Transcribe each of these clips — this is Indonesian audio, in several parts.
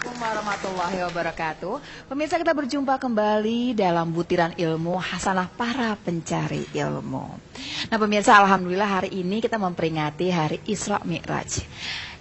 Assalamualaikum warahmatullahi wabarakatuh. Pemirsa, kita berjumpa kembali dalam butiran ilmu hasanah para pencari ilmu. Nah pemirsa, alhamdulillah hari ini kita memperingati hari Isra Mi'raj.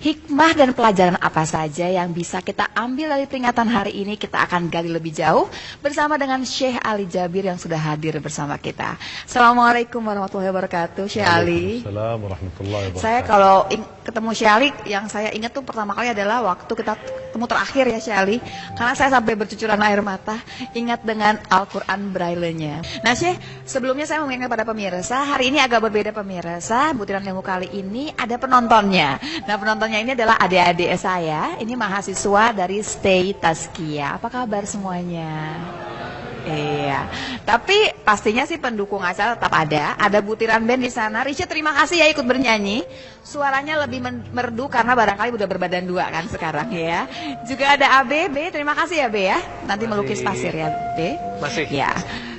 Hikmah dan pelajaran apa saja yang bisa kita ambil dari peringatan hari ini, kita akan gali lebih jauh bersama dengan Syekh Ali Jabir yang sudah hadir bersama kita. Assalamualaikum warahmatullahi wabarakatuh, Syekh Ali. Assalamualaikum warahmatullahi wabarakatuh. Saya kalau ketemu Syekh Ali, yang saya ingat tuh pertama kali adalah waktu kita ketemu terakhir ya Syekh Ali. Karena saya sampai bercucuran air mata ingat dengan Al-Quran Braille-nya. Nah Syekh, sebelumnya saya mengingatkan pada pemirsa, hari ini agak berbeda pemirsa. Butiran ilmu kali ini ada penontonnya. Nah penontonnya ini adalah adik-adik saya. Ini mahasiswa dari Stay Tazkiyah. Apa kabar semuanya? Iya, tapi pastinya sih pendukung acara tetap ada. Ada butiran band di sana. Risha, terima kasih ya ikut bernyanyi. Suaranya lebih merdu karena barangkali udah berbadan dua kan sekarang ya. Juga ada ABB, terima kasih ya B ya. Nanti melukis pasir ya B. Masih. Ya.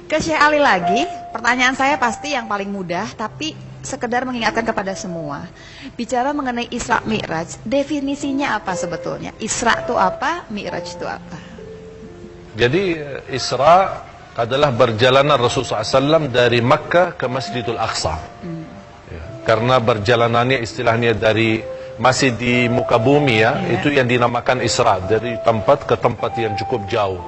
Ke Syekh Ali lagi. Pertanyaan saya pasti yang paling mudah, tapi sekedar mengingatkan kepada semua. Bicara mengenai Isra Mi'raj, definisinya apa sebetulnya? Isra itu apa? Mi'raj itu apa? Jadi Isra adalah perjalanan Rasulullah SAW dari Makkah ke Masjidil Aqsa. Ya, karena perjalanannya istilahnya dari masih di muka bumi ya, itu yang dinamakan Isra, dari tempat ke tempat yang cukup jauh.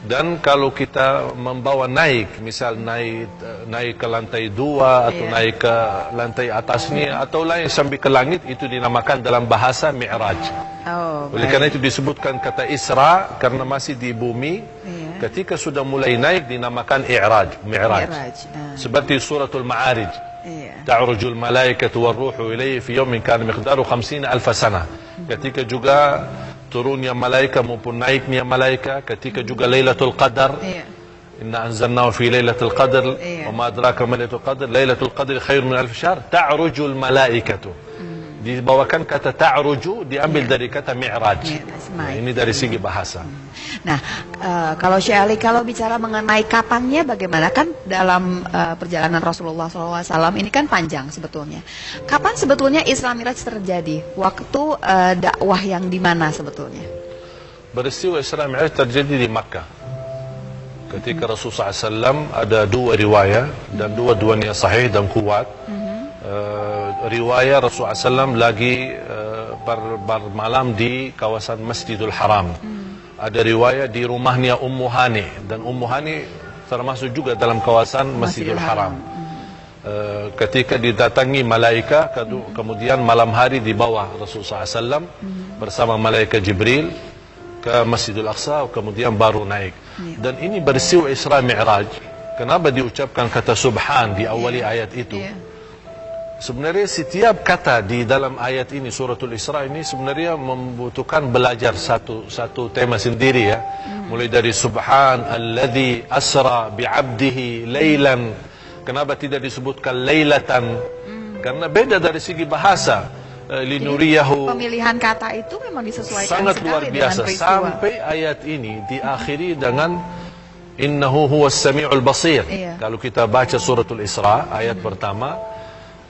Dan kalau kita membawa naik, misal naik ke lantai 2 atau naik ke lantai atasnya atau lain sampai ke langit, itu dinamakan dalam bahasa Mi'raj. Oleh karena itu disebutkan kata Isra karena masih di bumi. Ketika sudah mulai naik dinamakan Mi'raj. Seperti suratul Ma'arij. Ta'rujul malaikatu war-ruhu ilayhi fi yawmin kana miqdaru 50,000 sana. Ketika juga turunnya malaika maupun naiknya malaika, ketika juga Lailatul Qadar. Inna anzalnahu fi Lailatul Qadar wa ma adraka ma Lailatul Qadar. Lailatul Qadar khairun min alf syahr. Ta'rujul malaikatu. Dibawakan kata ta'ruju diambil dari kata mi'raj. Nah, ini dari segi bahasa. Nah, kalau Syekh Ali, kalau bicara mengenai kapannya bagaimana, kan dalam perjalanan Rasulullah SAW ini kan panjang sebetulnya. Kapan sebetulnya Isra Mi'raj terjadi? Waktu dakwah yang di mana sebetulnya? Peristiwa Isra Mi'raj terjadi di Makkah. Ketika Rasulullah SAW ada dua riwayat dan dua-duanya sahih dan kuat. Riwayat Rasulullah SAW lagi bermalam di kawasan Masjidul Haram. Ada riwayat di rumahnya Ummu Hani, dan Ummu Hani termasuk juga dalam kawasan Masjidul Haram. Ketika didatangi malaikat, kemudian malam hari dibawa Rasulullah SAW bersama malaikat Jibril ke Masjidul Aqsa, kemudian baru naik. Dan ini peristiwa Isra Mi'raj. Kenapa diucapkan kata Subhan di awali ayat itu? Sebenarnya setiap kata di dalam ayat ini, suratul Isra ini sebenarnya membutuhkan belajar satu tema sendiri ya. Mulai dari Subhan alladzi asra bi'abdihi laylan. Kenapa tidak disebutkan laylatan? Karena beda dari segi bahasa. Linuriyahu. Pemilihan kata itu memang disesuaikan sangat luar biasa. Sampai ayat ini diakhiri dengan innahu huwas sami'ul basir. Kalau kita baca suratul Isra ayat pertama,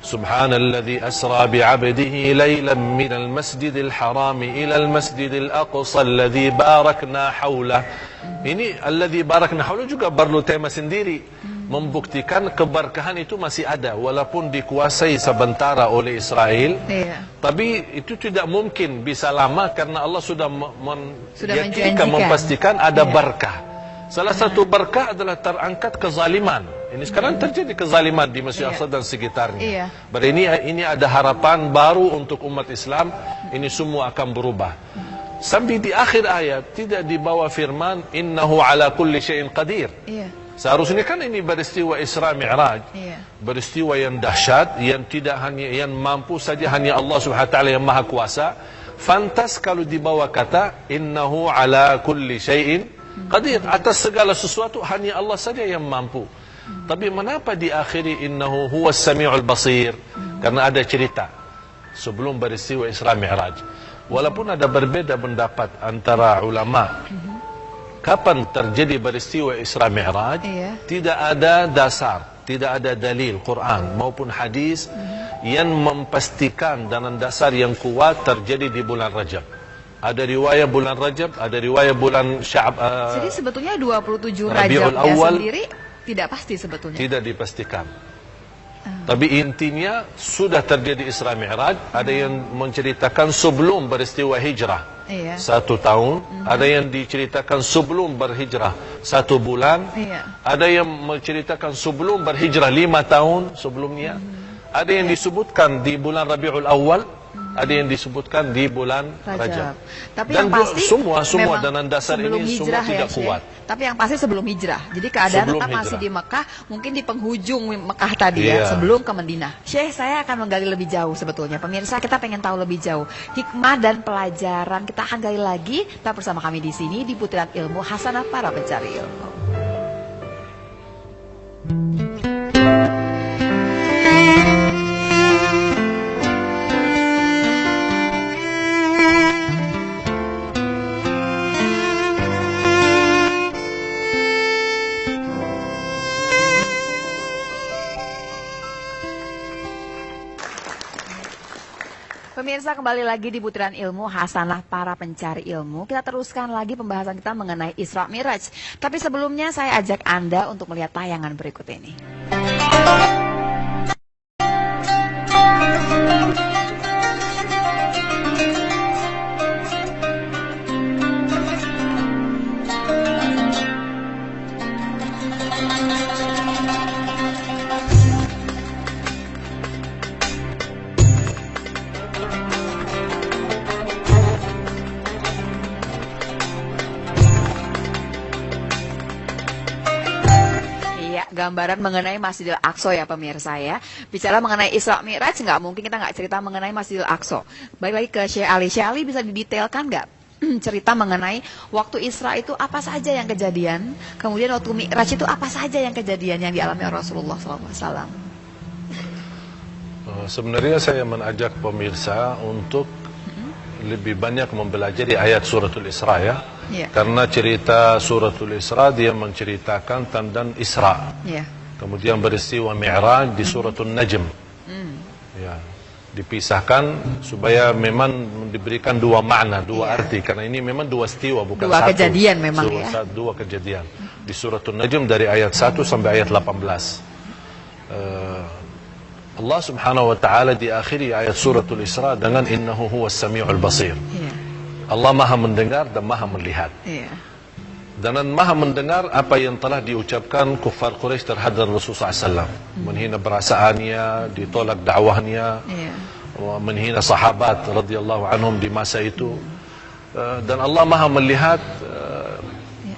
Subhanalladzi asra bi'abdihi laylan minal masjidil harami ilal masjidil aqsa alladzi barakna hawlah. Ini alladzi barakna hawlah juga perlu tema sendiri, membuktikan keberkahan itu masih ada walaupun dikuasai sementara oleh Israel. Tapi itu tidak mungkin bisa lama karena Allah sudah menjanjikan, memastikan ada berkah. Salah satu berkah adalah terangkat kezaliman. Ini sekarang terjadi kezaliman di Masjid Al-Aqsa dan sekitarnya. Berarti ini ada harapan baru untuk umat Islam. Ini semua akan berubah. Sampai di akhir ayat tidak dibawa firman innahu ala kulli syai'in qadir. Seharusnya kan ini peristiwa Isra Mi'raj. Peristiwa yang dahsyat, yang tidak hanya yang mampu saja hanya Allah Subhanahu wa taala yang Maha Kuasa. Fantas kalau dibawa kata innahu ala kulli syai'in qadir, atas segala sesuatu hanya Allah saja yang mampu. Tapi mengapa diakhiri innahu huwas sami'ul basir? Karena ada cerita sebelum peristiwa Isra Mi'raj. Walaupun ada berbeda pendapat antara ulama kapan terjadi peristiwa Isra Mi'raj, tidak ada dasar, tidak ada dalil Quran maupun hadis yang memastikan dengan dasar yang kuat terjadi di bulan Rajab. ada riwayat bulan Rajab, ada riwayat bulan Jadi sebetulnya 27 Rabiul Rajabnya Awal sendiri tidak pasti sebetulnya. tidak dipastikan. Tapi intinya sudah terjadi Isra Mi'raj. Ada yang menceritakan sebelum peristiwa hijrah Iya. 1 tahun, ada yang diceritakan sebelum berhijrah 1 bulan, Iya. ada yang menceritakan sebelum berhijrah 5 tahun sebelumnya, ada yang disebutkan di bulan Rabiul Awal, ada yang disebutkan di bulan Rajab. Tapi Dan yang pasti semua memang danan dasar sebelum ini semua hijrah tidak Syekh. kuat. Tapi yang pasti sebelum hijrah. Jadi keadaan Sebelum tetap masih hijrah. di Mekah, mungkin di penghujung Mekah tadi Iya. ya, sebelum ke Madinah. Syekh, saya akan menggali lebih jauh sebetulnya. Pemirsa, kita pengen tahu lebih jauh hikmah dan pelajaran. Kita akan gali lagi. Tetap bersama kami di sini di Putaran Ilmu Hasanah Para Pencari Ilmu. Pemirsa, kembali lagi di Butiran Ilmu Hasanah Para Pencari Ilmu. Kita teruskan lagi pembahasan kita mengenai Isra Mi'raj. Tapi sebelumnya saya ajak Anda untuk melihat tayangan berikut ini. Iya, gambaran mengenai Masjidil Aqsa ya pemirsa ya. Bicara mengenai Isra Mi'raj, nggak mungkin kita nggak cerita mengenai Masjidil Aqsa. Baik lagi ke Syekh Ali. Syekh Ali bisa didetailkan nggak cerita mengenai waktu Isra itu apa saja yang kejadian, kemudian waktu Mi'raj itu apa saja yang kejadian yang dialami oleh Rasulullah SAW. Sebenarnya saya mengajak pemirsa untuk lebih banyak mempelajari ayat suratul Isra ya. Iya. Karena cerita suratul Isra dia menceritakan tentang Isra. Iya. Kemudian peristiwa Mi'raj di suratul Najm. Ya, dipisahkan supaya memang diberikan dua makna, dua Iya. arti. Karena ini memang dua istiwa bukan Dua satu. kejadian memang ya. Dua kejadian. Di suratul Najm dari ayat 1 sampai ayat 18. Allah Subhanahu wa taala di akhir ayat suratul Isra dengan innahu huwas samiul basir. Iya. Allah Maha mendengar dan Maha melihat. Iya. Dan Maha mendengar apa yang telah diucapkan kufar Quraisy terhadap Rasulullah SAW. Menghina perasaannya, ditolak dakwahnya, Iya. menghina sahabat radhiyallahu anhum di masa itu. Dan Allah Maha melihat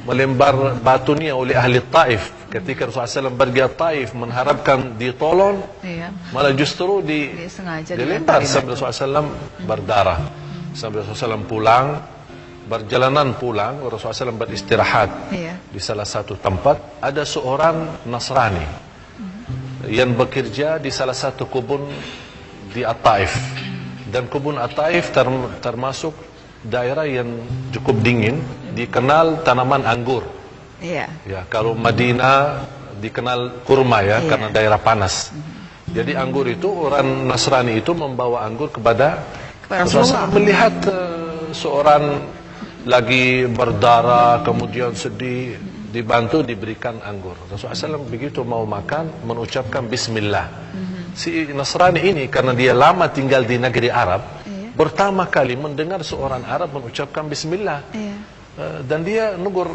melempar batunya oleh ahli Taif. Ketika Rasulullah SAW pergi ke Taif mengharapkan ditolong, Iya. malah justru Dia sengaja dilempar dilemparin sampai Rasulullah SAW berdarah. Sampai Rasulullah SAW pulang, berjalanan pulang, Rasulullah SAW beristirahat Iya. di salah satu tempat. Ada seorang Nasrani yang bekerja di salah satu kebun di At-Taif. Dan kebun At-Taif termasuk daerah yang cukup dingin, dikenal tanaman anggur. Iya. Ya, kalau Madinah dikenal kurma ya, Iya. karena daerah panas. Jadi anggur itu orang Nasrani itu membawa anggur kepada Rasulullah. melihat seorang lagi berdarah kemudian sedih dibantu diberikan anggur. Rasulullah SAW begitu mau makan mengucapkan Bismillah. Si Nasrani ini karena dia lama tinggal di negeri Arab, Iya. pertama kali mendengar seorang Arab mengucapkan Bismillah. Iya. Dan dia nugur,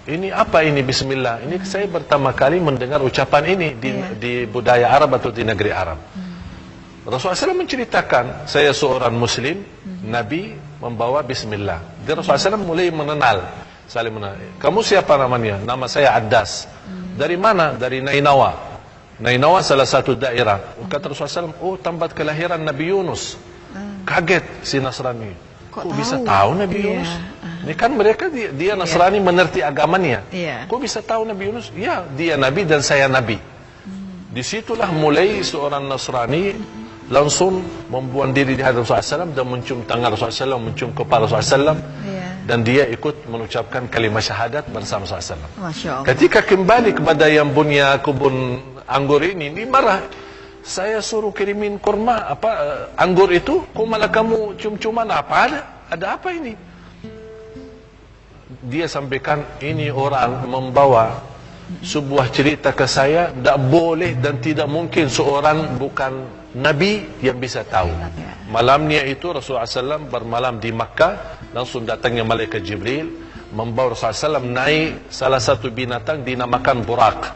ini apa ini Bismillah? Ini saya pertama kali mendengar ucapan ini di budaya Arab atau di negeri Arab. Rasulullah SAW menceritakan, saya seorang Muslim, Nabi membawa Bismillah. Dan Rasulullah SAW mulai saling mengenal. Kamu siapa namanya? Nama saya Addas. Dari mana? Dari Nainawa. Nainawa salah satu daerah. Kata Rasulullah SAW, oh tempat kelahiran Nabi Yunus. Kaget si Nasrani. Kok bisa tahu? tahu Nabi Iya. Yunus? Ini kan mereka dia Nasrani mengerti agamanya. Iya. Kok bisa tahu Nabi Yunus? Ya, dia Nabi dan saya Nabi. Disitulah mulai seorang Nasrani langsung membuang diri di hadapan Rasulullah SAW dan mencium tangan Rasulullah SAW, mencium kepala Rasulullah SAW. Iya. Dan dia ikut mengucapkan kalimat syahadat bersama Rasulullah SAW. Masya Allah. Ketika kembali kepada yang punya kebun anggur ini, dia marah. Saya suruh kirimin kurma, anggur itu, kok malah kamu cium-ciuman apa ada? Ada apa ini? dia sampaikan, ini orang membawa sebuah cerita ke saya, tidak boleh dan tidak mungkin seorang bukan Nabi yang bisa tahu. Malamnya itu Rasulullah SAW bermalam di Makkah, langsung datangnya malaikat Jibril membawa Rasulullah SAW naik salah satu binatang dinamakan burak.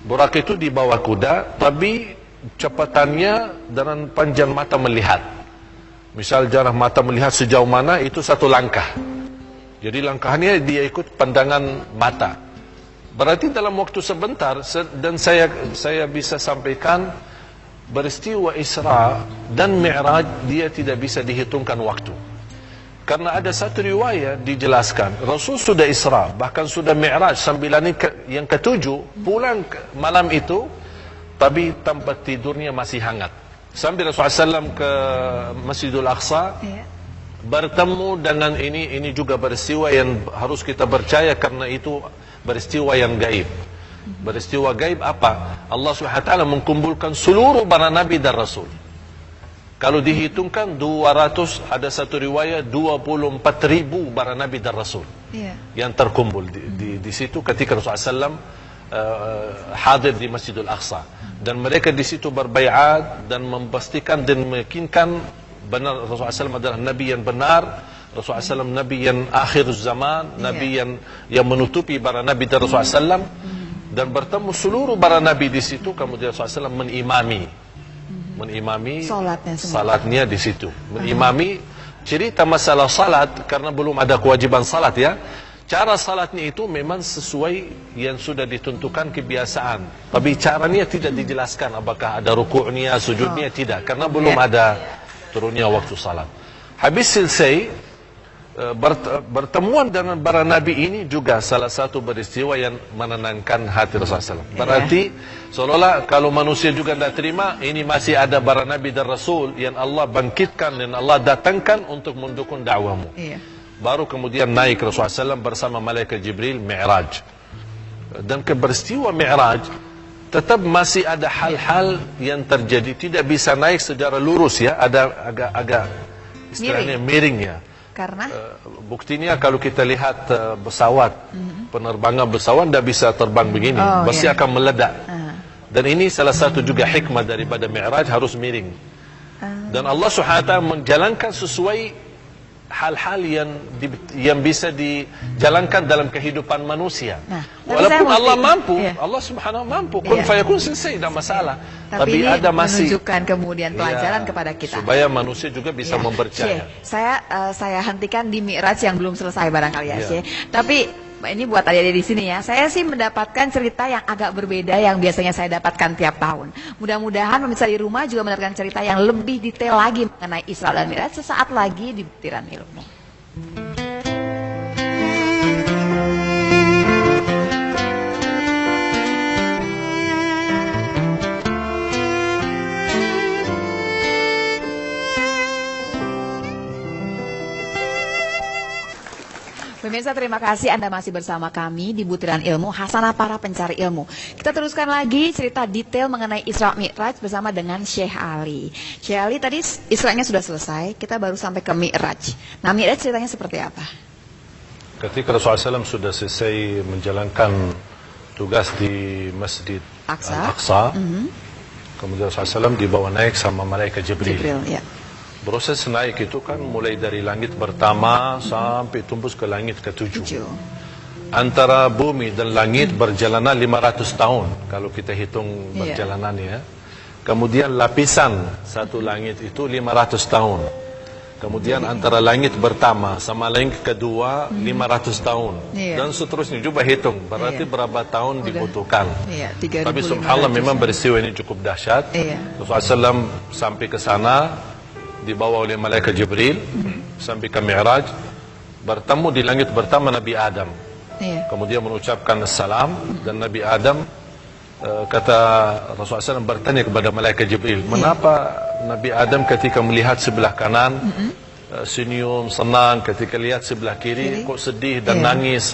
Burak itu dibawa kuda, tapi cepatannya dan panjang mata melihat. Misal jarak mata melihat sejauh mana, itu satu langkah. Jadi langkahnya dia ikut pandangan mata. Berarti dalam waktu sebentar, dan saya bisa sampaikan, peristiwa Isra dan Mi'raj dia tidak bisa dihitungkan waktu. Karena ada satu riwayat dijelaskan, Rasul sudah Isra, bahkan sudah Mi'raj sambil yang ketujuh, pulang malam itu, tapi tempat tidurnya masih hangat. Sambil Rasulullah SAW ke Masjidul Aqsa, bertemu dengan ini juga peristiwa yang harus kita percaya karena itu peristiwa yang gaib. Peristiwa gaib apa? Allah SWT mengumpulkan seluruh para nabi dan rasul. Kalau dihitungkan 200, ada satu riwayat 24.000 para nabi dan rasul yang terkumpul di situ ketika Rasulullah SAW hadir di Masjidul Aqsa, dan mereka di situ berbaiat dan memastikan dan meyakinkan benar Rasulullah SAW adalah nabi yang benar, Rasulullah SAW nabi yang akhir zaman, nabi yang menutupi para nabi dan Rasulullah SAW, dan bertemu seluruh para nabi di situ. Kemudian Rasulullah SAW menimami salatnya di situ, menimami cerita masalah salat karena belum ada kewajiban salat ya. Cara salatnya itu memang sesuai yang sudah ditentukan kebiasaan, tapi caranya tidak dijelaskan, apakah ada rukuknya, sujudnya, tidak, karena belum ada turunnya waktu salat. Habis selesai bertemuan dengan para nabi ini juga salah satu peristiwa yang menenangkan hati Rasulullah SAW. Berarti seolah-olah kalau manusia juga tidak terima, ini masih ada para nabi dan rasul yang Allah bangkitkan dan Allah datangkan untuk mendukung dakwahmu. Baru kemudian naik Rasulullah SAW bersama malaikat Jibril Mi'raj. Dan ke peristiwa Mi'raj tetap masih ada hal-hal yang terjadi, tidak bisa naik secara lurus ya, ada agak istilahnya miring ya. Karena buktinya kalau kita lihat pesawat, penerbangan pesawat tidak bisa terbang begini, pasti akan meledak. Dan ini salah satu juga hikmah daripada Mi'raj, harus miring. Dan Allah SWT menjalankan sesuai hal-hal yang bisa dijalankan dalam kehidupan manusia. Walaupun Allah mampu, Allah Subhanahu mampu, kun fayakun selesai, tidak masalah. Tapi ada masih menunjukkan kemudian pelajaran kepada kita supaya manusia juga bisa mempercaya. Saya hentikan di Mi'raj yang belum selesai barangkali ya, tapi ini buat adik-adik di sini ya. Saya sih mendapatkan cerita yang agak berbeda yang biasanya saya dapatkan tiap tahun. Mudah-mudahan pemirsa di rumah juga mendapatkan cerita yang lebih detail lagi mengenai Isra dan Mi'raj sesaat lagi di Butiran Ilmu. Pemirsa, terima kasih Anda masih bersama kami di Butiran Ilmu, Hasanah para pencari ilmu. Kita teruskan lagi cerita detail mengenai Isra Mi'raj bersama dengan Syekh Ali. Syekh Ali, tadi Isra'nya sudah selesai, kita baru sampai ke Mi'raj. Nah, Mi'raj ceritanya seperti apa? Ketika Rasulullah SAW sudah selesai menjalankan tugas di Masjid Al-Aqsa, kemudian Rasulullah SAW dibawa naik sama malaikat Jibril. Proses naik itu kan mulai dari langit pertama sampai tembus ke langit ke-7. Antara bumi dan langit berjalanan 500 tahun kalau kita hitung perjalanannya. Kemudian lapisan satu langit itu 500 tahun. Kemudian antara langit pertama sama langit kedua 500 tahun. Dan seterusnya, coba hitung berarti berapa tahun dibutuhkan. Tapi subhanallah memang peristiwa ini cukup dahsyat. Rasulullah SAW sampai ke sana dibawa oleh malaikat Jibril sampai ke Mi'raj, bertemu di langit pertama Nabi Adam. Kemudian mengucapkan salam, dan Nabi Adam kata Rasulullah SAW bertanya kepada malaikat Jibril, mengapa Nabi Adam ketika melihat sebelah kanan senyum, senang, ketika lihat sebelah kiri kok sedih dan nangis?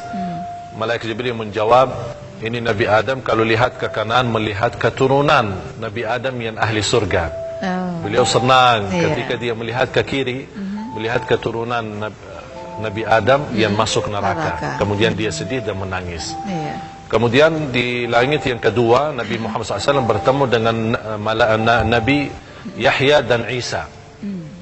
Malaikat Jibril menjawab, ini Nabi Adam kalau lihat ke kanan melihat keturunan Nabi Adam yang ahli surga. Beliau senang ketika dia melihat ke kiri, melihat keturunan Nabi Adam yang masuk neraka. Neraka. Kemudian dia sedih dan menangis. Iya. Kemudian di langit yang kedua, Nabi Muhammad SAW bertemu dengan Nabi Yahya dan Isa.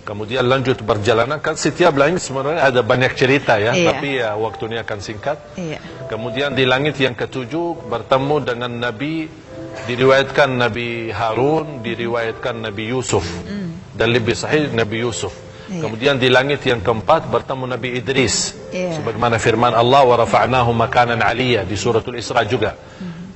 Kemudian lanjut perjalanan, kan setiap langit sebenarnya ada banyak cerita ya, Iya. tapi ya waktunya akan singkat. Iya. Kemudian di langit yang ketujuh bertemu dengan Nabi, diriwayatkan Nabi Harun, diriwayatkan Nabi Yusuf, dan lebih sahih Nabi Yusuf. Iya. Kemudian di langit yang keempat bertemu Nabi Idris, Iya. sebagaimana firman Allah, wa rafa'nahu makanan aliyah di suratul Isra juga.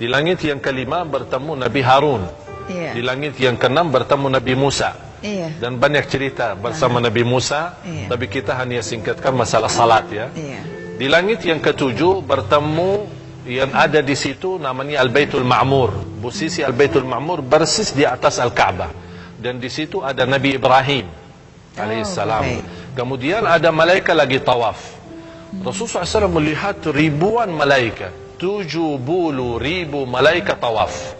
Di langit yang kelima bertemu Nabi Harun. Iya. Di langit yang keenam bertemu Nabi Musa. Iya. Dan banyak cerita bersama Nabi Musa, Iya. tapi kita hanya singkatkan masalah salat ya. Iya. Di langit yang ketujuh bertemu yang ada di situ namanya Al-Baitul Ma'mur. Posisi Al-Baitul Ma'mur persis di atas Al-Ka'bah. Dan di situ ada Nabi Ibrahim alaihissalam. baik. Kemudian ada malaikat lagi tawaf. Rasulullah SAW melihat ribuan malaikat, 70.000 malaikat tawaf.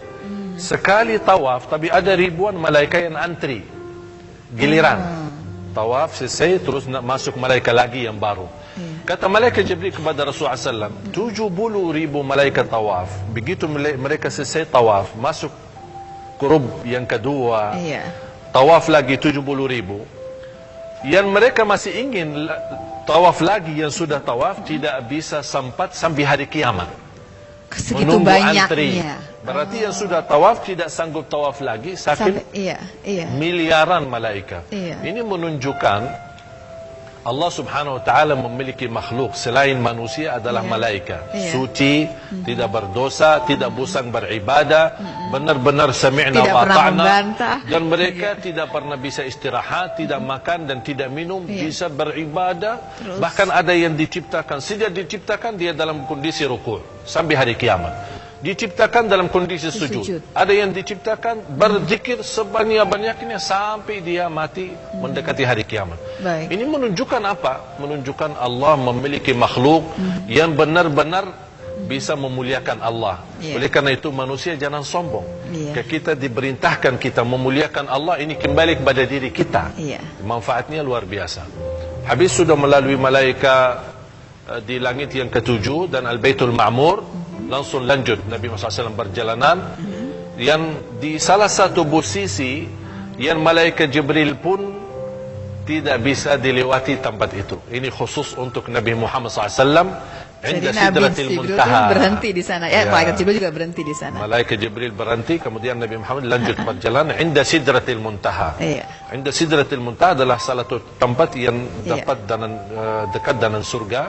Sekali tawaf, tapi ada ribuan malaikat yang antri. Giliran tawaf selesai, terus nak masuk malaikat lagi yang baru. Kata malaikat Jibril kepada Rasulullah SAW, 70.000 malaikat tawaf. Begitu mereka selesai tawaf, masuk kurub yang kedua, Iya. tawaf lagi 70.000. Yang mereka masih ingin tawaf lagi, yang sudah tawaf tidak bisa sempat sampai hari kiamat. Segitu Menunggu banyaknya. antri. Berarti yang sudah tawaf tidak sanggup tawaf lagi, saking Iya. miliaran malaikat. Iya. Ini menunjukkan Allah Subhanahu wa taala memiliki makhluk selain manusia adalah malaikat. Iya. Suci, tidak berdosa, tidak bosan beribadah, benar-benar sami'na Tidak wa pernah ta'na, membantah. dan mereka tidak pernah bisa istirahat, tidak makan dan tidak minum, bisa beribadah. Bahkan ada yang diciptakan, sejak diciptakan dia dalam kondisi ruku' sampai hari kiamat. Diciptakan dalam kondisi sujud. Ada yang diciptakan berzikir sebanyak-banyaknya sampai dia mati mendekati hari kiamat. Baik. Ini menunjukkan apa? Menunjukkan Allah memiliki makhluk yang benar-benar bisa memuliakan Allah. Iya. Oleh karena itu manusia jangan sombong. Iya. Kita diperintahkan kita memuliakan Allah, ini kembali kepada diri kita. Iya. Manfaatnya luar biasa. Habis sudah melalui malaikat di langit yang ketujuh dan Al-Baitul Ma'mur, langsung lanjut Nabi Muhammad SAW perjalanan yang di salah satu posisi yang malaikat Jibril pun tidak bisa dilewati tempat itu. Ini khusus untuk Nabi Muhammad SAW. Jadi Inda Nabi Sidratil Jibril Muntaha. itu berhenti di sana. Ya, Ya. malaikat Jibril juga berhenti di sana. Malaikat Jibril berhenti, kemudian Nabi Muhammad lanjut perjalanan Inda Sidratil Muntaha. Iya. Inda Sidratil Muntaha adalah salah satu tempat yang Iya. dapat dekat dengan surga,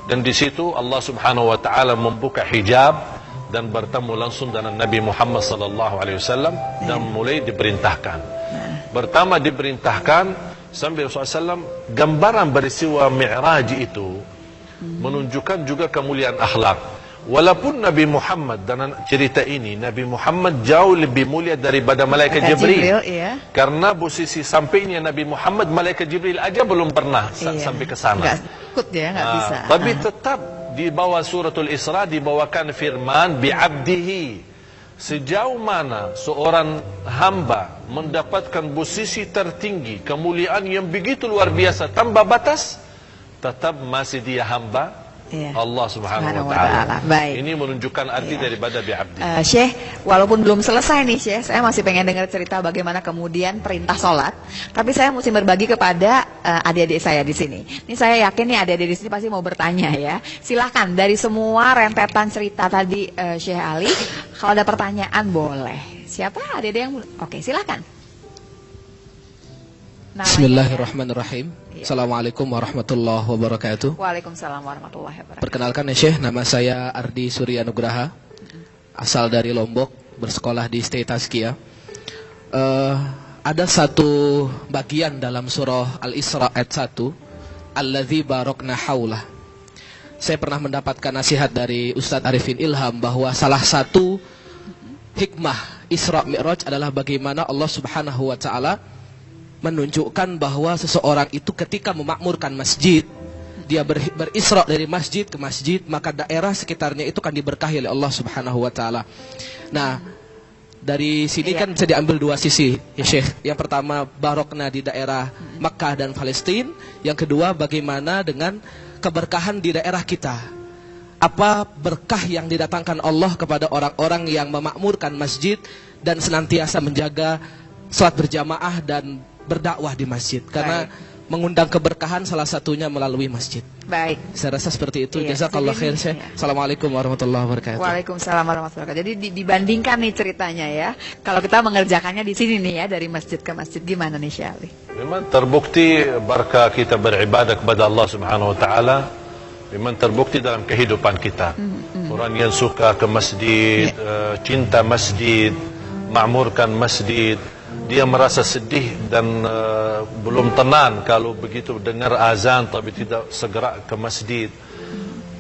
dan di situ Allah Subhanahu wa taala membuka hijab dan bertemu langsung dengan Nabi Muhammad sallallahu alaihi wasallam dan mulai diperintahkan. Pertama diperintahkan sampai Rasulullah SAW gambaran peristiwa Mi'raj itu menunjukkan juga kemuliaan akhlak. Walaupun Nabi Muhammad dalam cerita ini, Nabi Muhammad jauh lebih mulia daripada malaikat Jibril. Iya. Karena posisi sampainya Nabi Muhammad, malaikat Jibril aja belum pernah sampai ke sana. Nggak ikut dia, nggak bisa. Tapi tetap di bawah suratul Isra dibawakan firman bi'abdihi. Sejauh mana seorang hamba mendapatkan posisi tertinggi, kemuliaan yang begitu luar biasa tanpa batas, tetap masih dia hamba Allah Subhanahu wa ta'ala. Baik. Ini menunjukkan arti daripada bi'abdi. Syekh, walaupun belum selesai nih Syekh, saya masih pengen dengar cerita bagaimana kemudian perintah sholat. Tapi saya mesti berbagi kepada adik-adik saya di sini. Ini saya yakin nih adik-adik di sini pasti mau bertanya ya. Silakan dari semua rentetan cerita tadi Syekh Ali, kalau ada pertanyaan boleh. Siapa adik-adik yang? Oke, silakan. Bismillahirrahmanirrahim. Assalamualaikum warahmatullahi wabarakatuh. Waalaikumsalam warahmatullahi wabarakatuh. Perkenalkan ya Syekh, nama saya Ardi Surya Nugraha, asal dari Lombok, bersekolah di State Tazkiyah. Ada satu bagian dalam surah Al-Isra ayat 1, Alladzi barakna haulah. Saya pernah mendapatkan nasihat dari Ustadz Arifin Ilham bahwa salah satu hikmah Isra Mi'raj adalah bagaimana Allah Subhanahu wa taala menunjukkan bahwa seseorang itu ketika memakmurkan masjid, dia berisra dari masjid ke masjid, maka daerah sekitarnya itu akan diberkahi oleh Allah Subhanahu wa taala. Nah, Dari sini Iya. kan bisa diambil dua sisi, ya Syekh. Yang pertama, barokna di daerah Makkah dan Palestina. Yang kedua, bagaimana dengan keberkahan di daerah kita. Apa berkah yang didatangkan Allah kepada orang-orang yang memakmurkan masjid dan senantiasa menjaga salat berjamaah dan berdakwah di masjid. Karena mengundang keberkahan salah satunya melalui masjid. Baik. Saya rasa seperti itu. Iya, Jazakallah jadi khair, ini, Syekh. iya. Assalamualaikum warahmatullahi wabarakatuh. Waalaikumsalam warahmatullahi wabarakatuh. Jadi dibandingkan nih ceritanya ya. Kalau kita mengerjakannya di sini nih ya, dari masjid ke masjid, gimana nih Syekh Ali? Memang terbukti berkah kita beribadah kepada Allah Subhanahu wa taala memang terbukti dalam kehidupan kita. Orang yang suka ke masjid, cinta masjid, makmurkan masjid, dia merasa sedih dan belum tenang kalau begitu dengar azan tapi tidak segera ke masjid.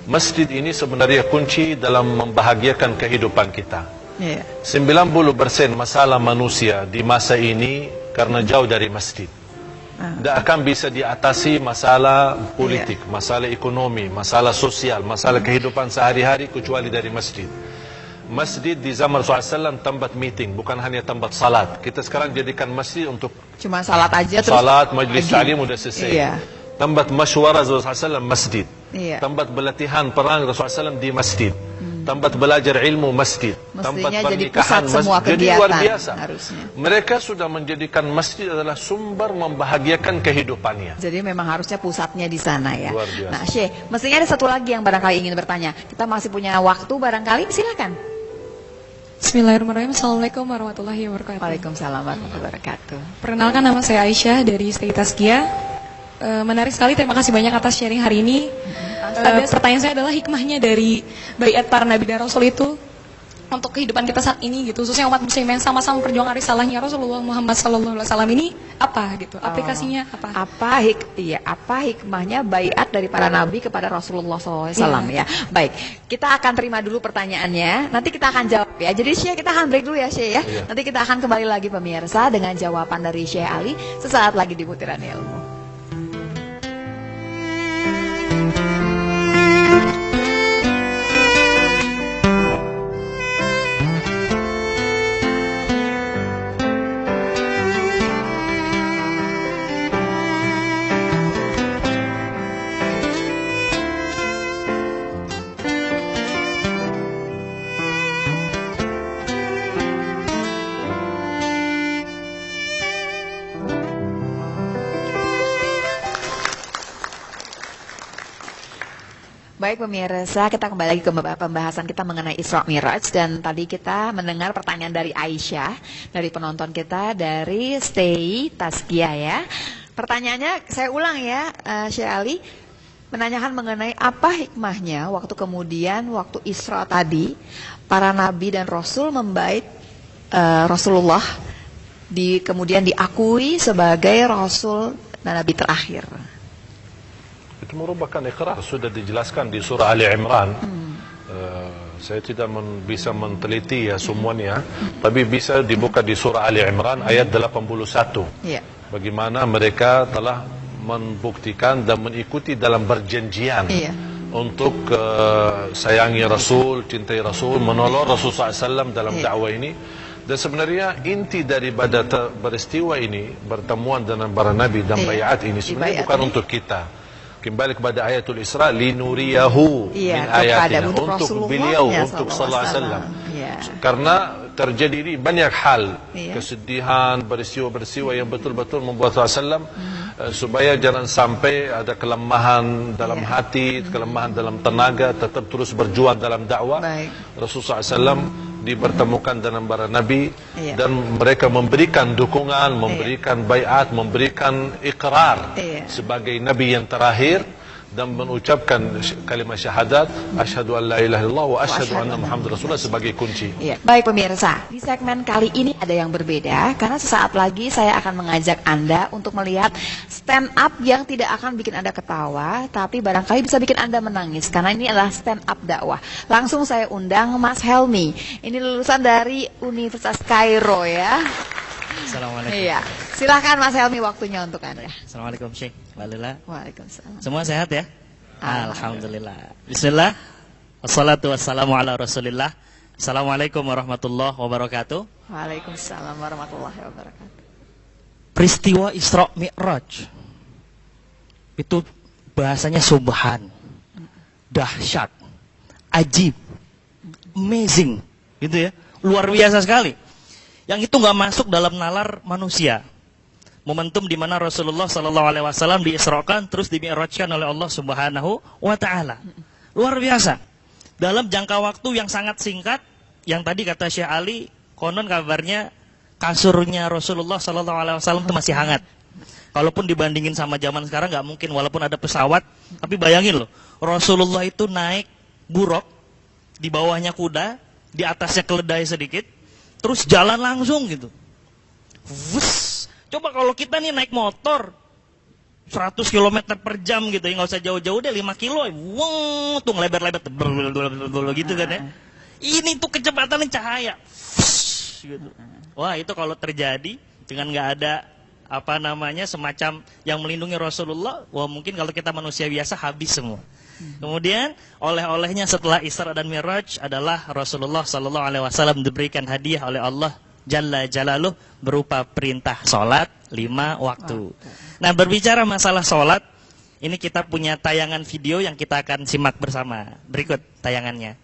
Masjid ini sebenarnya kunci dalam membahagiakan kehidupan kita. Iya. 90% masalah manusia di masa ini karena jauh dari masjid. Tidak akan bisa diatasi masalah politik, masalah ekonomi, masalah sosial, masalah kehidupan sehari-hari kecuali dari masjid. Masjid di zaman Rasulullah SAW tempat meeting, bukan hanya tempat salat. Kita sekarang jadikan masjid untuk Cuma salat aja terus. salat, majlis pergi. ta'lim sudah selesai. Iya. Tempat masyuarah Rasulullah SAW masjid. Iya. Tempat pelatihan perang Rasulullah SAW di masjid. Tempat belajar ilmu masjid. Tempat Mestinya jadi pernikahan pusat semua masjid. Jadi luar kegiatan biasa. harusnya. Mereka sudah menjadikan masjid adalah sumber membahagiakan kehidupannya. Jadi memang harusnya pusatnya di sana ya. Luar biasa. Nah, Syekh, mestinya ada satu lagi yang barangkali ingin bertanya. Kita masih punya waktu barangkali, silakan. Bismillahirrahmanirrahim. Assalamualaikum warahmatullahi wabarakatuh. Waalaikumsalam warahmatullahi wabarakatuh. Perkenalkan, nama saya Aisyah dari Stay Tazkiyah. Menarik sekali, terima kasih banyak atas sharing hari ini. Pertanyaan saya adalah hikmahnya dari baiat para nabi dan rasul itu untuk kehidupan kita saat ini gitu, khususnya umat muslim yang sama-sama memperjuangkan risalahnya Rasulullah Muhammad SAW ini apa gitu, aplikasinya apa? Apa hikmahnya baiat dari para nabi kepada Rasulullah SAW ya. Baik, kita akan terima dulu pertanyaannya. Nanti kita akan jawab ya. Jadi Syekh, kita akan break dulu ya Syekh ya. Iya. Nanti kita akan kembali lagi pemirsa dengan jawaban dari Syekh Ali sesaat lagi di Butiran Ilmu. Baik pemirsa, kita kembali lagi ke pembahasan kita mengenai Isra Miraj. Dan tadi kita mendengar pertanyaan dari Aisyah, dari penonton kita dari Stay Tazkiyah ya. Pertanyaannya saya ulang ya, Syekh Ali menanyakan mengenai apa hikmahnya waktu kemudian waktu Isra tadi para nabi dan rasul membait Rasulullah kemudian diakui sebagai rasul dan nabi terakhir. Itu merupakan ikrar, sudah dijelaskan di surah Ali Imran. Saya tidak bisa meneliti ya semuanya, tapi bisa dibuka di surah Ali Imran ayat 81. Iya. Bagaimana mereka telah membuktikan dan mengikuti dalam berjanjian untuk sayangi Rasul, cintai Rasul, menolong Rasul SAW dalam dakwah ini. Dan sebenarnya inti daripada peristiwa ini, pertemuan dengan para nabi dan bayat ini sebenarnya bukan untuk kita. Kembali kepada ayatul Isra, linuriyahu min ayatina, untuk beliau, untuk sallallahu alaihi wasallam. Karena terjadi banyak hal, kesedihan, peristiwa-peristiwa yang betul-betul membuat Rasulullah supaya jangan sampai ada kelemahan dalam hati, kelemahan dalam tenaga, tetap terus berjuang dalam dakwah. Rasulullah SAW dipertemukan dengan para nabi dan mereka memberikan dukungan, memberikan baiat, memberikan ikrar sebagai nabi yang terakhir dan mengucapkan kalimat syahadat asyhadu an la ilaha illallah wa asyhadu anna muhammadar rasulullah sebagai kunci. Baik pemirsa, di segmen kali ini ada yang berbeda karena sesaat lagi saya akan mengajak Anda untuk melihat stand up yang tidak akan bikin Anda ketawa, tapi barangkali bisa bikin Anda menangis karena ini adalah stand up dakwah. Langsung saya undang Mas Helmi. Ini lulusan dari Universitas Kairo ya. Assalamualaikum. Iya. Silakan Mas Helmi, waktunya untuk Anda. Assalamualaikum Syekh. Waalaikumsalam. Semua sehat ya? Alhamdulillah. Bismillah. Wassalatu wassalamu ala Rasulillah. Assalamualaikum warahmatullahi wabarakatuh. Waalaikumsalam warahmatullahi wabarakatuh. Peristiwa Isra Mi'raj itu bahasanya subhan, dahsyat, ajib, amazing, gitu ya, luar biasa sekali. Yang itu nggak masuk dalam nalar manusia. Momentum di mana Rasulullah Sallallahu Alaihi Wasallam diisrakan terus dimi'rajkan oleh Allah Subhanahu Wa Taala. Luar biasa. Dalam jangka waktu yang sangat singkat, yang tadi kata Syekh Ali, konon kabarnya kasurnya Rasulullah Sallallahu Alaihi Wasallam itu masih hangat. Kalaupun dibandingin sama zaman sekarang nggak mungkin, walaupun ada pesawat. Tapi bayangin loh, Rasulullah itu naik buruk, di bawahnya kuda, di atasnya keledai sedikit, terus jalan langsung gitu. Wuss. Coba kalau kita nih naik motor 100 km per jam gitu ya, nggak usah jauh-jauh deh, 5 kilo, wong, tuh ngelebar-lebar gitu kan ya. Ini tuh kecepatannya cahaya. Wuss, gitu. Wah, itu kalau terjadi dengan nggak ada apa namanya semacam yang melindungi Rasulullah, wah mungkin kalau kita manusia biasa habis semua. Kemudian oleh-olehnya setelah Isra dan Mi'raj adalah Rasulullah Sallallahu Alaihi Wasallam diberikan hadiah oleh Allah Jalla Jalaluh berupa perintah sholat 5 waktu. Nah, berbicara masalah sholat, ini kita punya tayangan video yang kita akan simak bersama. Berikut tayangannya.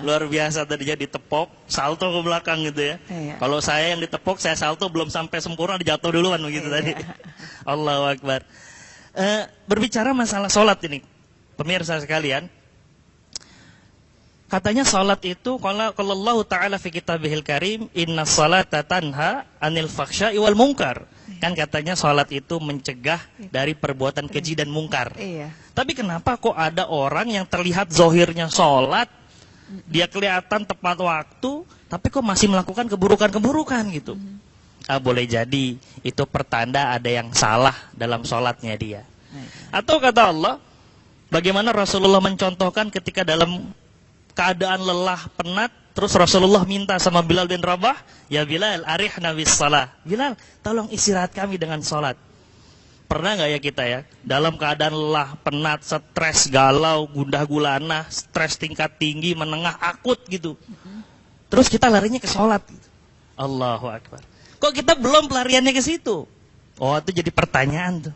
Luar biasa tadinya ditepok, salto ke belakang gitu ya. Iya. Kalau saya yang ditepok, saya salto belum sampai sempurna, dijatuh duluan begitu tadi. Allahu Akbar. Berbicara masalah sholat ini, pemirsa sekalian, katanya sholat itu, kalau Allah Ta'ala fi kitabihil karim, inna sholata tanha anil fakhsya'i wal munkar. Kan katanya sholat itu mencegah dari perbuatan keji dan mungkar. Iya. Tapi kenapa kok ada orang yang terlihat zohirnya sholat, dia kelihatan tepat waktu, tapi kok masih melakukan keburukan-keburukan gitu? Boleh jadi itu pertanda ada yang salah dalam sholatnya dia. Atau kata Allah, bagaimana Rasulullah mencontohkan ketika dalam keadaan lelah, penat, terus Rasulullah minta sama Bilal bin Rabah, ya Bilal, arihna bis salah. Bilal, tolong istirahat kami dengan sholat. Pernah nggak ya kita ya, dalam keadaan lelah, penat, stres, galau, gundah gulana, stres tingkat tinggi, menengah, akut gitu. Terus kita larinya ke sholat. Allahu Akbar. Kok kita belum pelariannya ke situ? Oh, itu jadi pertanyaan tuh.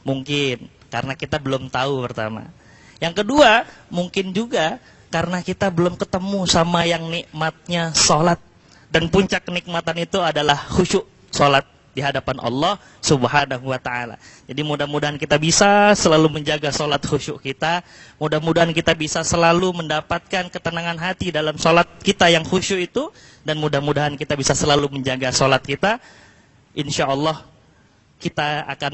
Mungkin karena kita belum tahu pertama. Yang kedua, mungkin juga karena kita belum ketemu sama yang nikmatnya sholat. Dan puncak kenikmatan itu adalah khusyuk sholat di hadapan Allah Subhanahu wa Ta'ala. Jadi mudah-mudahan kita bisa selalu menjaga sholat khusyuk kita. Mudah-mudahan kita bisa selalu mendapatkan ketenangan hati dalam sholat kita yang khusyuk itu. Dan mudah-mudahan kita bisa selalu menjaga sholat kita. Insya Allah kita akan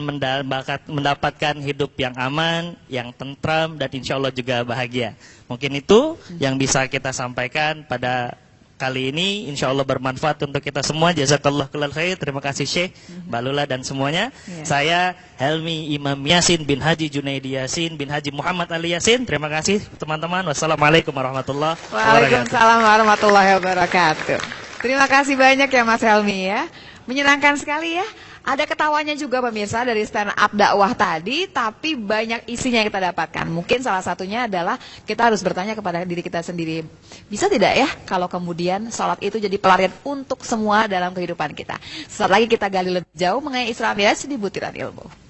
mendapatkan hidup yang aman, yang tentram, dan insya Allah juga bahagia. Mungkin itu yang bisa kita sampaikan pada kali ini, insya Allah bermanfaat untuk kita semua. Jazakallah kullal khair. Terima kasih Syekh, Mbak Lula dan semuanya. Saya Helmi Imam Yasin bin Haji Junaidi Yasin bin Haji Muhammad Ali Yasin. Terima kasih teman-teman. Wassalamualaikum warahmatullahi wabarakatuh. Waalaikumsalam warahmatullahi wabarakatuh. Terima kasih banyak ya Mas Helmi ya. Menyenangkan sekali ya. Ada ketawanya juga pemirsa dari stand up dakwah tadi, tapi banyak isinya yang kita dapatkan. Mungkin salah satunya adalah kita harus bertanya kepada diri kita sendiri. Bisa tidak ya kalau kemudian sholat itu jadi pelarian untuk semua dalam kehidupan kita. Sesaat lagi kita gali lebih jauh mengenai Isra Mi'raj di Butiran Ilmu.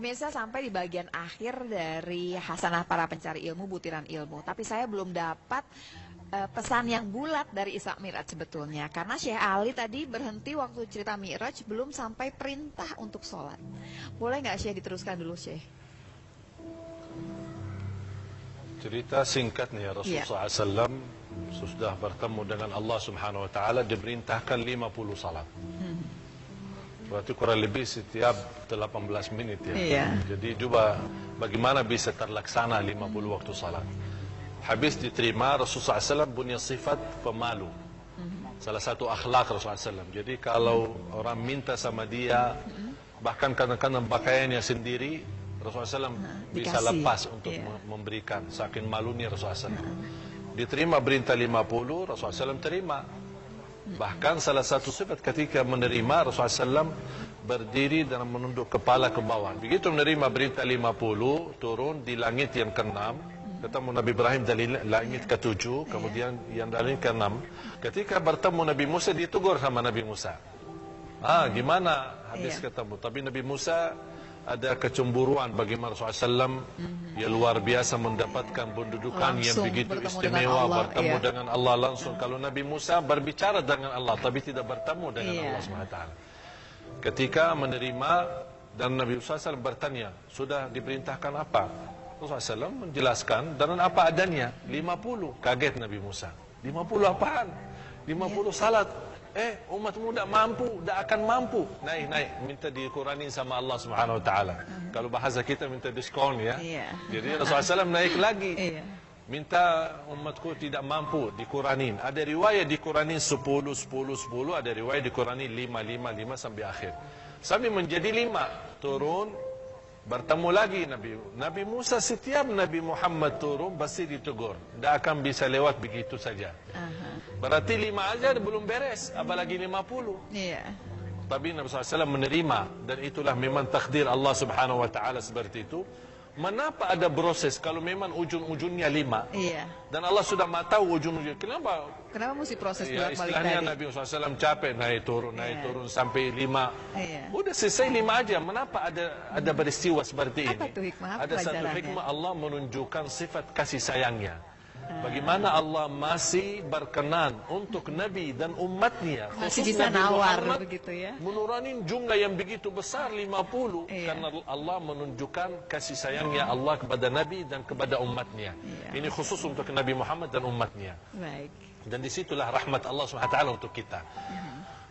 Pemirsa, sampai di bagian akhir dari Hasanah Para Pencari Ilmu, Butiran Ilmu. Tapi saya belum dapat pesan yang bulat dari Isra Mi'raj sebetulnya. Karena Syekh Ali tadi berhenti waktu cerita Mi'raj belum sampai perintah untuk sholat. Boleh nggak Syekh diteruskan dulu Syekh? Cerita singkatnya Rasulullah SAW sudah bertemu dengan Allah Subhanahu Wa Taala, diperintahkan 50 salat. Berarti kurang lebih setiap 18 menit ya. Iya. Jadi coba bagaimana bisa terlaksana 50 waktu salat. Habis diterima, Rasulullah SAW punya sifat pemalu. Salah satu akhlak Rasulullah SAW. Jadi kalau orang minta sama dia, bahkan kadang-kadang pakaiannya sendiri, Rasulullah SAW bisa dikasih. lepas untuk Iya. memberikan. Saking malunya Rasulullah SAW. Diterima perintah 50, Rasulullah SAW terima. Bahkan salah satu sifat ketika menerima, Rasulullah SAW berdiri dan menunduk kepala ke bawah. Begitu menerima perintah 50, turun di langit yang ke-6, ketemu Nabi Ibrahim dari langit ke-7, kemudian yang dari ke-6. Ketika bertemu Nabi Musa, ditegur sama Nabi Musa. Gimana habis ketemu? Tapi Nabi Musa ada kecemburuan bagaimana Rasulullah SAW ya luar biasa mendapatkan pendudukan yang Langsung begitu bertemu istimewa, dengan Allah, bertemu iya. dengan Allah langsung. Kalau Nabi Musa berbicara dengan Allah tapi tidak bertemu dengan Iya. Allah SWT. Ketika menerima dan Nabi Musa SAW bertanya, sudah diperintahkan apa? Rasulullah SAW menjelaskan dan apa adanya, 50. Kaget Nabi Musa, 50 apaan? 50 salat. Umatmu tidak mampu, tidak akan mampu. Naik, minta dikurangin sama Allah Subhanahu Wa Taala. Kalau bahasa kita minta diskon ya. Iya. Jadi Rasulullah SAW naik lagi. Iya. Minta umatku tidak mampu, dikurangin. Ada riwayat dikurangin 10, 10, 10. Ada riwayat dikurangin 5, 5, 5 sampai akhir. Sampai menjadi 5. Turun, bertemu lagi Nabi Musa. Setiap Nabi Muhammad turun pasti ditegur. Tidak akan bisa lewat begitu saja. Berarti 5 aja belum beres, apalagi 50. Iya. Tapi Nabi SAW menerima, dan itulah memang takdir Allah Subhanahu Wa Taala seperti itu. Mengapa ada proses kalau memang ujung-ujungnya 5? Iya. Dan Allah sudah tahu ujung-ujungnya. Kenapa? Kenapa mesti proses Ya, bolak-balik istilahnya tadi? Nabi SAW capek naik turun sampai 5. Iya. Udah selesai 5 aja. Mengapa ada peristiwa seperti ini? Apa tuh hikmah? Apa Ada satu pelajarannya? hikmah, Allah menunjukkan sifat kasih sayangnya. Bagaimana Allah masih berkenan untuk Nabi dan umatnya, Masih khusus bisa Nabi nawar Muhammad, begitu ya. menurunkan jumlah yang begitu besar 50. Iya. Karena Allah menunjukkan kasih sayangnya Allah kepada Nabi dan kepada umatnya. Iya. Ini khusus untuk Nabi Muhammad dan umatnya. Baik. Dan disitulah rahmat Allah SWT untuk kita.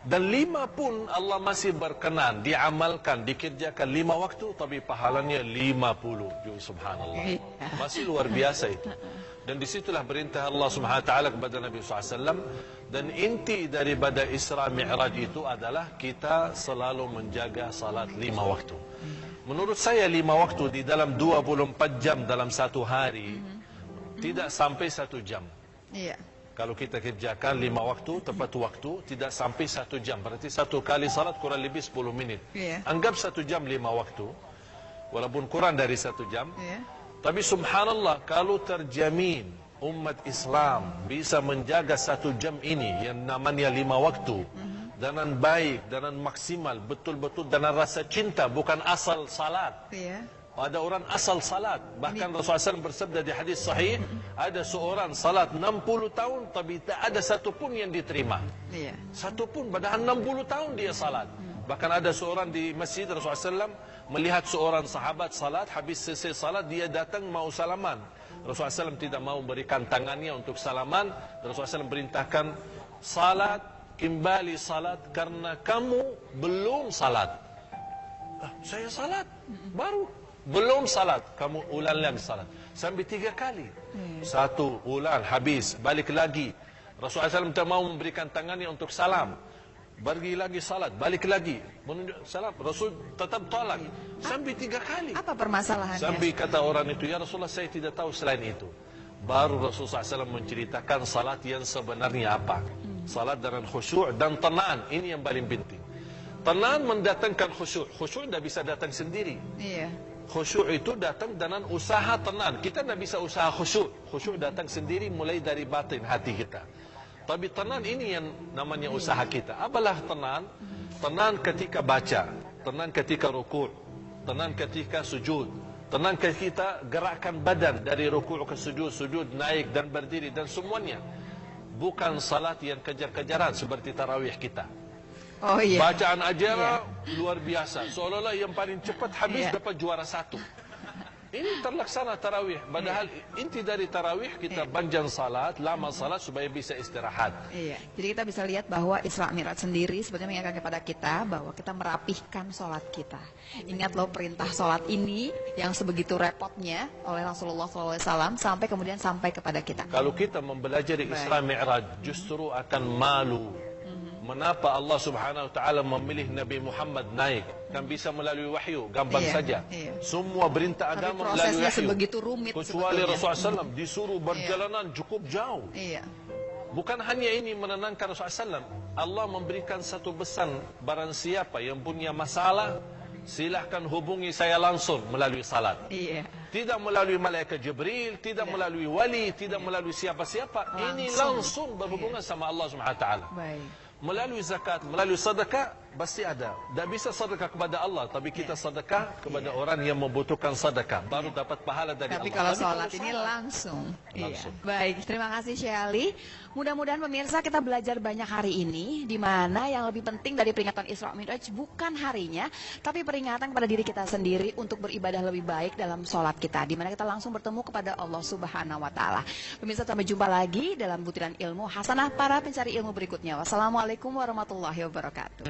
Dan 5 pun Allah masih berkenan, diamalkan, dikerjakan 5 waktu, tapi pahalanya 50. Subhanallah. Iya. Masih luar biasa itu. Dan disitulah perintah Allah SWT kepada Nabi SAW. Dan inti daripada Isra Mi'raj itu adalah kita selalu menjaga salat 5 waktu. Menurut saya 5 waktu di dalam 24 jam dalam satu hari, tidak sampai 1 jam. Iya. Kalau kita kerjakan 5 waktu, tepat waktu, tidak sampai 1 jam. Berarti satu kali salat kurang lebih 10 menit. Iya. Anggap 1 jam 5 waktu. Walaupun kurang dari 1 jam. Iya. Tapi subhanallah, kalau terjamin umat Islam bisa menjaga 1 jam ini, yang namanya 5 waktu, dengan baik, dengan maksimal, betul-betul dengan rasa cinta, bukan asal salat. Iya. Ada orang asal salat. Bahkan Rasulullah SAW bersabda di hadis sahih, ada seorang salat 60 tahun tapi tak ada satu pun yang diterima. Iya. Satu pun, padahal 60 tahun dia salat. Bahkan ada seorang di masjid Rasulullah SAW melihat seorang sahabat salat, habis selesai salat dia datang mau salaman. Rasulullah SAW tidak mau berikan tangannya untuk salaman. Rasulullah SAW perintahkan, salat, kembali salat karena kamu belum salat. Saya salat, baru. Belum salat, kamu ulang lagi salat. Sampai 3 kali. 1, ulang, habis, balik lagi. Rasulullah SAW tak mau memberikan tangannya untuk salam. Pergi lagi salat, balik lagi. Menunjuk salam, Rasul tetap tolak. Sampai 3 kali. Apa permasalahannya? Sampai kata orang itu, ya Rasulullah saya tidak tahu selain itu. Baru Rasulullah SAW menceritakan salat yang sebenarnya apa. Salat dengan khusyuk dan tenang. Ini yang paling penting. Tenang mendatangkan khusyuk. Khusyuk tidak bisa datang sendiri. Iya. Khusyuk itu datang dengan usaha tenang. Kita tidak bisa usaha khusyuk. Khusyuk datang sendiri mulai dari batin hati kita. Tapi tenang ini yang namanya usaha kita. Apalah tenang? Tenang ketika baca, tenang ketika rukuk, tenang ketika sujud, tenang ketika gerakan badan dari rukuk ke sujud, sujud naik dan berdiri dan semuanya. Bukan salat yang kejar-kejaran seperti tarawih kita. Oh iya. Bacaan aja luar biasa. Seolah-olah yang paling cepat habis Iya. dapat juara 1. Ini terlaksana tarawih. Padahal inti dari tarawih kita panjang salat, lama salat supaya bisa istirahat. Iya, jadi kita bisa lihat bahwa Isra Mi'raj sendiri sebetulnya mengingatkan kepada kita bahwa kita merapihkan sholat kita. Ingat loh perintah sholat ini yang sebegitu repotnya oleh Rasulullah SAW sampai kemudian sampai kepada kita. Kalau kita mempelajari Isra Mi'raj justru akan malu. Mengapa Allah Subhanahu wa taala memilih Nabi Muhammad naik? Kan bisa melalui wahyu, gampang Iya, saja. iya. Semua perintah Tapi agama prosesnya melalui wahyu. sebegitu rumit Kecuali sebetulnya. Rasulullah SAW disuruh berjalanan cukup jauh. Iya. Bukan hanya ini menenangkan Rasulullah SAW. Allah memberikan satu pesan, barang siapa yang punya masalah, silahkan hubungi saya langsung melalui salat. Iya. Tidak melalui malaikat Jibril, tidak melalui wali, tidak melalui siapa-siapa. Ini langsung berhubungan sama Allah Subhanahu wa taala. Baik. Melalui zakat, melalui sedekah pasti ada. Tak bisa sedekah kepada Allah, tapi kita sedekah kepada orang yang membutuhkan sedekah, baru dapat pahala dari Tapi Allah. kalau sholat ini langsung. Langsung. Iya. Baik, terima kasih Syekh Ali. Mudah-mudahan pemirsa kita belajar banyak hari ini, di mana yang lebih penting dari peringatan Isra Mi'raj bukan harinya, tapi peringatan kepada diri kita sendiri untuk beribadah lebih baik dalam sholat kita, di mana kita langsung bertemu kepada Allah Subhanahu wa taala. Pemirsa, sampai jumpa lagi dalam butiran ilmu hasanah para pencari ilmu berikutnya. Wassalamualaikum warahmatullahi wabarakatuh.